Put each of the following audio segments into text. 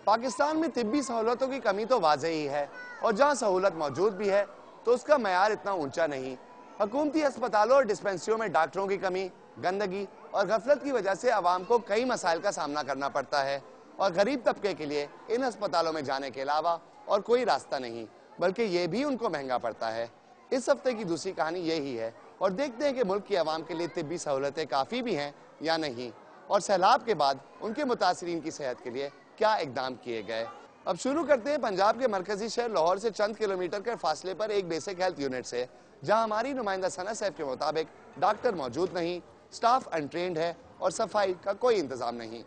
पाकिस्तान में तिब्बी सहूलतों की कमी तो वाज़ेह ही है और जहाँ सहूलत मौजूद भी है तो उसका मयार इतना ऊंचा नहीं। हुकूमती अस्पतालों और डिस्पेंसरियों में डॉक्टरों की कमी, गंदगी और गफलत की वजह से आवाम को कई मसाइल का सामना करना पड़ता है और गरीब तबके के लिए इन अस्पतालों में जाने के अलावा और कोई रास्ता नहीं, बल्कि ये भी उनको महंगा पड़ता है। इस हफ्ते की दूसरी कहानी यही है और देखते हैं कि मुल्क की आवाम के लिए तिब्बी सहूलतें काफ़ी भी हैं या नहीं, और सैलाब के बाद उनके मुतासरीन की सेहत के लिए क्या इकदाम किए गए। अब शुरू करते हैं पंजाब के मरकजी शहर लाहौर से चंद किलोमीटर के फासले पर एक बेसिक हेल्थ यूनिट से, जहां हमारी नुमाइंदा सना सैफ के मुताबिक डॉक्टर मौजूद नहीं, स्टाफ अनट्रेंड है और सफाई का कोई इंतजाम नहीं।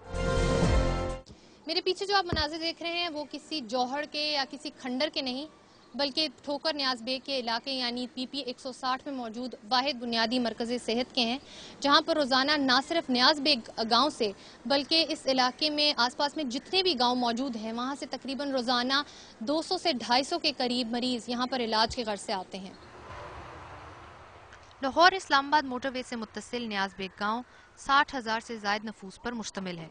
मेरे पीछे जो आप मनाजिर देख रहे हैं वो किसी जौहर के या किसी खंडर के नहीं, बल्कि ठोकर न्याज बेग के इलाके यानी PP 160 में मौजूद वाहिद बुनियादी मरकज़ सेहत के हैं, जहां पर रोज़ाना ना सिर्फ न्याज बेग गांव से बल्कि इस इलाके में आसपास में जितने भी गांव मौजूद हैं वहां से तकरीबन रोज़ाना 200 से 250 के करीब मरीज़ यहां पर इलाज के गर्ज से आते हैं। लाहौर इस्लामाबाद मोटरवे से मुत्तसिल न्याज बेग गाँव 60,000 से ज़ायद नफूस पर मुश्तमिल है।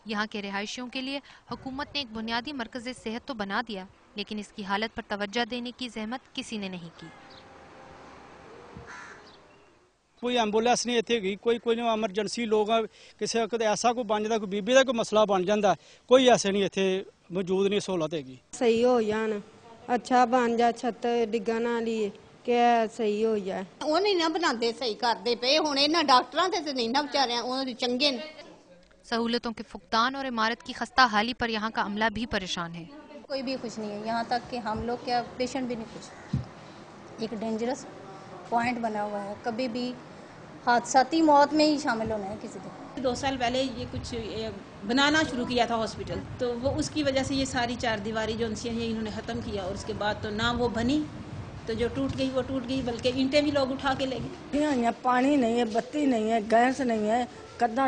यहाँ के रिहायशियों के लिए हुकूमत ने एक बुनियादी मरकज़ सेहत तो बना दिया, लेकिन इसकी हालत पर तवज्जो देने की जहमत किसी ने नहीं की। कोई एंबुलेंस नहीं इतने गई, कोई एमरजेंसी लोग किसी वक्त ऐसा कोई बन जाता, कोई बीबी का कोई मसला बन जाता, कोई ऐसे नहीं इतने मौजूद नहीं सहूलत हैगी। सही हो जान, अच्छा बन जा, छत डिग्गा ना लिए क्या सही हो जाए। ਉਹ ਨਹੀਂ ਨਾ ਬਣਾਉਂਦੇ ਸਹੀ ਕਰਦੇ ਪਏ ਹੁਣ ਇਹਨਾਂ ਡਾਕਟਰਾਂ ਤੇ ਨਹੀਂ ਨਾ ਵਿਚਾਰਿਆਂ ਉਹ ਚੰਗੇ ਨੇ। सहूलतों के फुकदान और इमारत की खस्ता हाली पर यहाँ का अमला भी परेशान है। कोई भी खुश नहीं है, यहाँ तक कि हम लोग क्या पेशेंट भी नहीं खुश। एक डेंजरस पॉइंट बना हुआ है, कभी भी हादसाती मौत में ही शामिल होना है किसी को। 2 साल पहले ये कुछ बनाना शुरू किया था हॉस्पिटल, तो वो उसकी वजह से ये सारी चारदीवारी जो उनसे है इन्होंने ख़त्म किया, और उसके बाद तो ना वो बनी, तो जो टूट गई वो टूट गई, बल्कि ईंटें भी लोग उठा के ले गए। यहाँ पानी नहीं है, बत्ती नहीं है, गैस नहीं है, कदा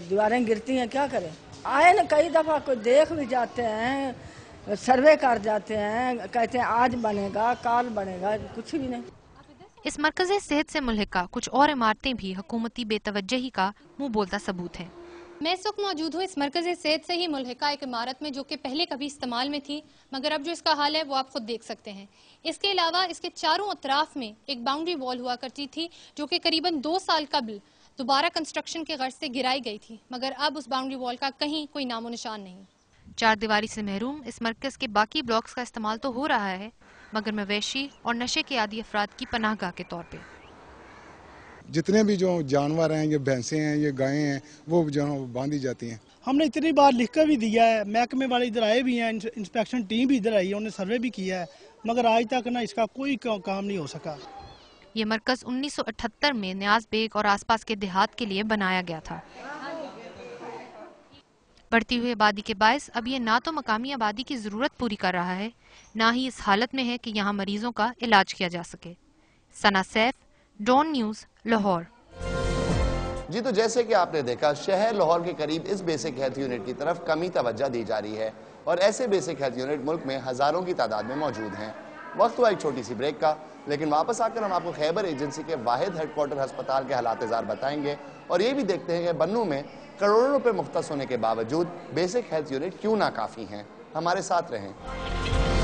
दीवारें गिरती हैं, क्या करें। आए न कई दफ़ा कोई देख भी जाते हैं, सर्वे कर जाते हैं, कहते हैं आज बनेगा काल बनेगा, कुछ भी नहीं। इस मरकज़ सेहत से मुल्हिका कुछ और इमारतें भी हुकूमती बेतवज्जही का मुंह बोलता सबूत है। मैं इस वक्त मौजूद हूँ इस मरकज़ सेहत से ही मुल्हिका एक इमारत में, जो कि पहले कभी इस्तेमाल में थी, मगर अब जो इसका हाल है वो आप खुद देख सकते हैं। इसके अलावा इसके चारों अतराफ में एक बाउंड्री वॉल हुआ करती थी, जो कि करीबन 2 साल कबल दोबारा कंस्ट्रक्शन के गर्ज से गिराई गई थी, मगर अब उस बाउंड्री वॉल का कहीं कोई नामो निशान नहीं। चार दीवारी से महरूम इस मरकज़ के बाकी ब्लॉक्स का इस्तेमाल तो हो रहा है, मगर मवेशी और नशे के आदी अफराद की पनाहगाह के तौर पे। जितने भी जो जानवर हैं, ये भैंसें हैं, ये गायें हैं, वो जो बांधी जाती हैं। हमने इतनी बार लिख कर भी दिया है, महकमे वाले इधर आए भी हैं, इंस्पेक्शन टीम भी इधर आई है, उन्होंने सर्वे भी किया है, मगर आज तक ना इसका कोई काम नहीं हो सका। ये मरकज़ 1978 में न्याज बेग और आसपास के देहात के लिए बनाया गया था। बढ़ती हुई आबादी के बायस अब ये ना तो मकामी आबादी की ज़रूरत पूरी कर रहा है, ना ही इस हालत में है कि यहाँ मरीजों का इलाज किया जा सके। सना सैफ, डॉन न्यूज़, लाहौर। जी, तो जैसे कि आपने देखा, शहर लाहौर के करीब इस बेसिक हेल्थ यूनिट की तरफ कमी तवज्जो दी जा रही है और ऐसे बेसिक हेल्थ यूनिट मुल्क में हज़ारों की तादाद में मौजूद हैं। वक्त हुआ एक छोटी सी ब्रेक का, लेकिन वापस आकर हम आपको खैबर एजेंसी के वाहिद हेडक्वार्टर अस्पताल के हालात ज़ार बताएंगे और ये भी देखते हैं कि बन्नू में करोड़ों रुपए मुख्तस होने के बावजूद बेसिक हेल्थ यूनिट क्यों नाकाफ़ी हैं। हमारे साथ रहें।